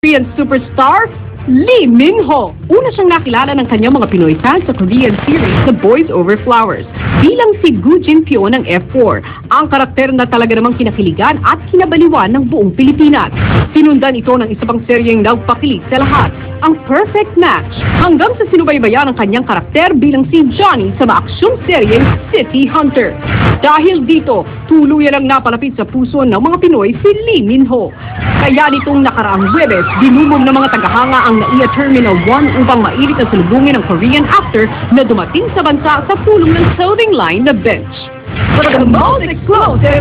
Korean superstar Lee Min-ho. Una siyang nakilala ng kanyang mga Pinoy fans sa Korean series The Boys Over Flowers bilang si Gu Jin-pyo ng F4, ang karakter na talaga namang kinakiligan at kinabaliwan ng buong Pilipinas. Sinundan ito ng isa pang seryeng nagpakilig sa lahat, ang Perfect Match, hanggang sa sinubaybayan ang kanyang karakter bilang si Johnny sa maaksyong seryeng City Hunter. Dahil dito, tuluyan ang napalapit sa puso ng mga Pinoy si Lee Min-ho. Kaya nitong nakaraang Huwebes, dinumog ng mga tagahanga ang NAIA Terminal 1 upang mailit na salubungin ng Korean actor na dumating sa bansa sa pulong ng clothing line na Bench. For the most exclusive,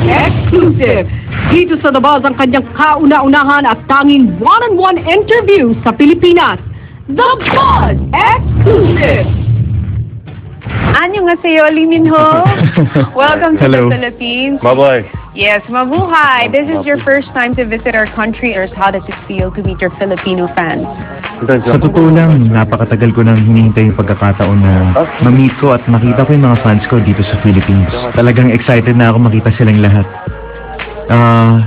dito sa The Buzz ang kanyang kauna-unahan at tanging one-on-one interview sa Pilipinas. The Buzz Exclusive! Annyeonghaseyo, Lee Min-ho. Welcome to Hello. the Philippines. Bye-bye. Yes, mabuhay. This is your first time to visit our country. Or how does it feel to meet your Filipino fans? Sa totoo lang, napakatagal ko nang hinihintay yung pagkakataon na ma-meet ko at makita ko yung mga fans ko dito sa Philippines. Talagang excited na ako makita silang lahat.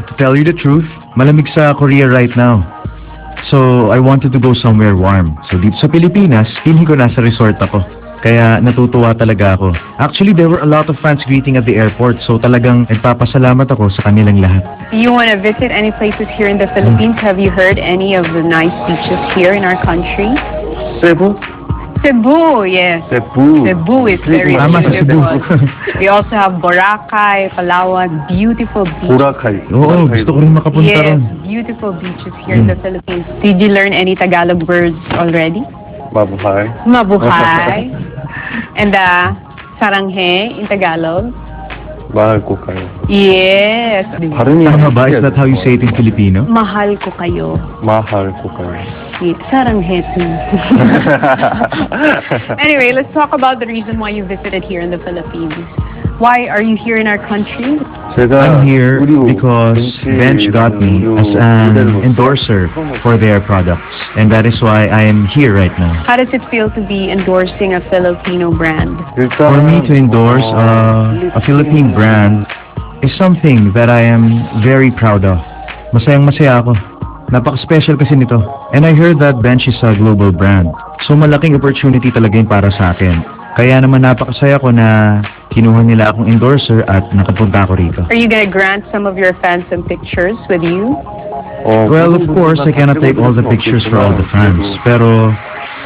To tell you the truth, malamig sa Korea right now. So, I wanted to go somewhere warm. So, dito sa Pilipinas, feeling ko nasa resort ako. Kaya natutuwa talaga ako. Actually, there were a lot of fans greeting at the airport, so talagang nagpapasalamat ako sa kanilang lahat. Do you want to visit any places here in the Philippines? Have you heard any of the nice beaches here in our country? Cebu? Cebu, yes. Cebu. Cebu is very Tama, sa Cebu. beautiful. We also have Boracay, Palawan, beautiful beaches. Boracay. Oo, gusto ko rin makapunta Yes, ron. beautiful beaches here in the Philippines. Did you learn any Tagalog words already? Mabuhay. Mabuhay. And saranghe in Tagalog. Mahal ko kayo. Yes. Tama ba? Is that how you say it in Filipino? Mahal ko kayo. Mahal ko kayo. Saranghe too. Anyway, let's talk about the reason why you visited here in the Philippines. Why are you here in our country? I'm here because Bench got me as an endorser for their products. And that is why I am here right now. How does it feel to be endorsing a Filipino brand? For me to endorse a Philippine brand is something that I am very proud of. Masayang-masaya ako. Napaka-special kasi nito. And I heard that Bench is a global brand. So malaking opportunity talaga yun para sa akin. Kaya naman napakasaya ko na kinuha nila akong endorser at nakapunta ako rito. Are you gonna grant some of your fans some pictures with you? Well, of course, I cannot take all the pictures for all the fans. Pero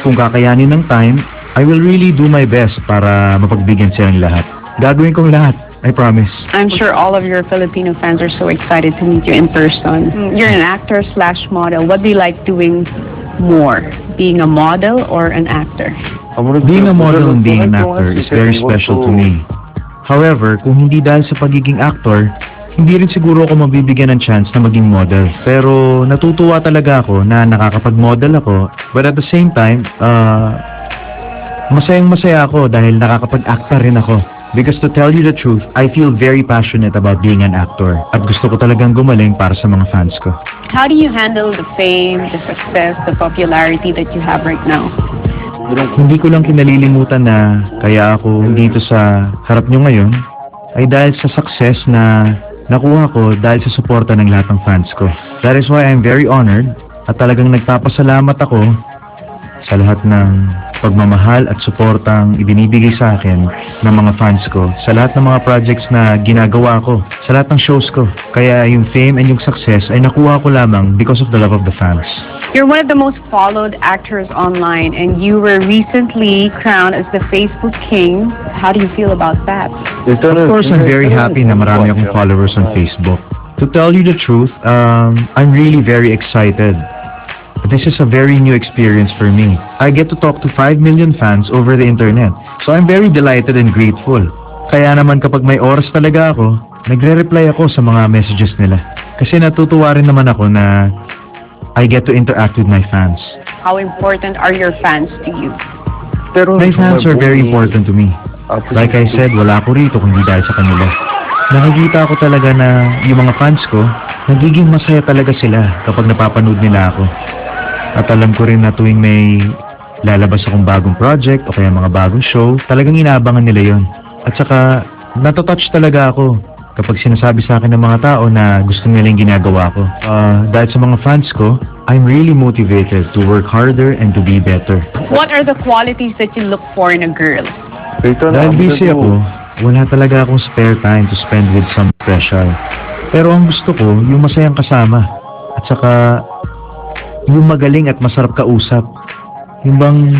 kung kakayanin ng time, I will really do my best para mapagbigyan silang lahat. Gagawin kong lahat. I promise. I'm sure all of your Filipino fans are so excited to meet you in person. You're an actor/model. What do you like doing more? Being a model or an actor? Being a model and being an actor is very special to me. However, kung hindi dahil sa pagiging actor, hindi rin siguro ako mabibigyan ng chance na maging model. Pero natutuwa talaga ako na nakakapag-model ako. But at the same time, masayang-masaya ako dahil nakakapag-actor rin ako. Because to tell you the truth, I feel very passionate about being an actor. At gusto ko talagang gumaling para sa mga fans ko. How do you handle the fame, the success, the popularity that you have right now? Hindi ko lang kinalilimutan na kaya ako dito sa harap nyo ngayon ay dahil sa success na nakuha ko dahil sa suporta ng lahat ng fans ko. That is why I'm very honored at talagang nagpapasalamat ako sa lahat ng pagmamahal at suportang ibinibigay sa akin ng mga fans ko, sa lahat ng mga projects na ginagawa ko, sa lahat ng shows ko. Kaya yung fame and yung success ay nakuha ko lamang because of the love of the fans. You're one of the most followed actors online and you were recently crowned as the Facebook King. How do you feel about that? Of course, I'm very happy na marami akong followers on Facebook. To tell you the truth, I'm really very excited. This is a very new experience for me. I get to talk to 5 million fans over the internet. So I'm very delighted and grateful. Kaya naman kapag may oras talaga ako, nagre-reply ako sa mga messages nila. Kasi natutuwa rin naman ako na I get to interact with my fans. How important are your fans to you? My fans are very important to me. Like I said, wala ako rito kung hindi dahil sa kanila. Nakikita ko talaga na yung mga fans ko, nagiging masaya talaga sila kapag napapanood nila ako. At alam ko rin na tuwing may lalabas akong bagong project o kaya mga bagong show, talagang inaabangan nila yon. At saka, natotouch talaga ako kapag sinasabi sa akin ng mga tao na gusto nila yung ginagawa ko. Dahil sa mga fans ko, I'm really motivated to work harder and to be better. What are the qualities that you look for in a girl? Dahil busy ako, wala talaga akong spare time to spend with some special. Pero ang gusto ko, yung masayang kasama. At saka, yung magaling at masarap kausap. Yung bang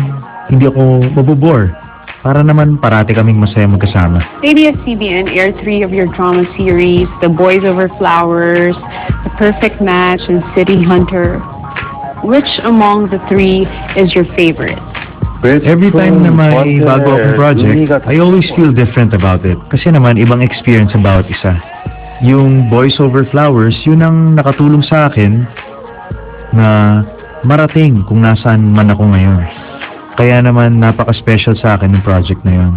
hindi ako mabobore. Para naman parati kaming masaya magkasama. ABS-CBN aired 3 of your drama series, The Boys Over Flowers, The Perfect Match, and City Hunter. Which among the 3 is your favorite? Every time na may bago akong project, I always feel different about it. Kasi naman, ibang experience ang bawat isa. Yung Boys Over Flowers, yun ang nakatulong sa akin na marating kung nasaan man ako ngayon. Kaya naman, napaka-special sa akin yung project na yun.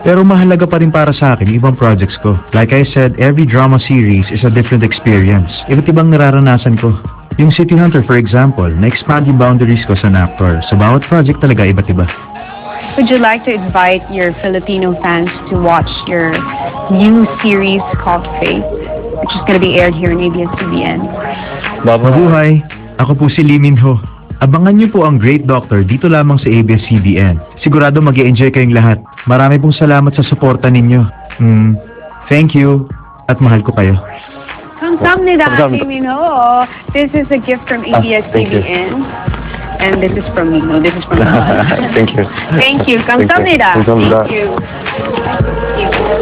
Pero mahalaga pa rin para sa akin ibang projects ko. Like I said, every drama series is a different experience. Iba't ibang nararanasan ko. Yung City Hunter, for example, na-expand yung boundaries ko sa actor. Sa bawat project talaga, iba't iba. Would you like to invite your Filipino fans to watch your new series called Faith, which is going to be aired here in ABS-CBN? Mabuhay! Ako po si Lee Min-ho. Abangan niyo po ang Great Doctor dito lamang sa ABS-CBN. Sigurado mag-i-enjoy kayong lahat. Marami pong salamat sa suporta ninyo. Thank you at mahal ko kayo. 감사합니다, Minho. This is a gift from ABS-CBN. And this is from Minho. This is from Thank you. Thank you. 감사합니다. 감사합니다. Thank you.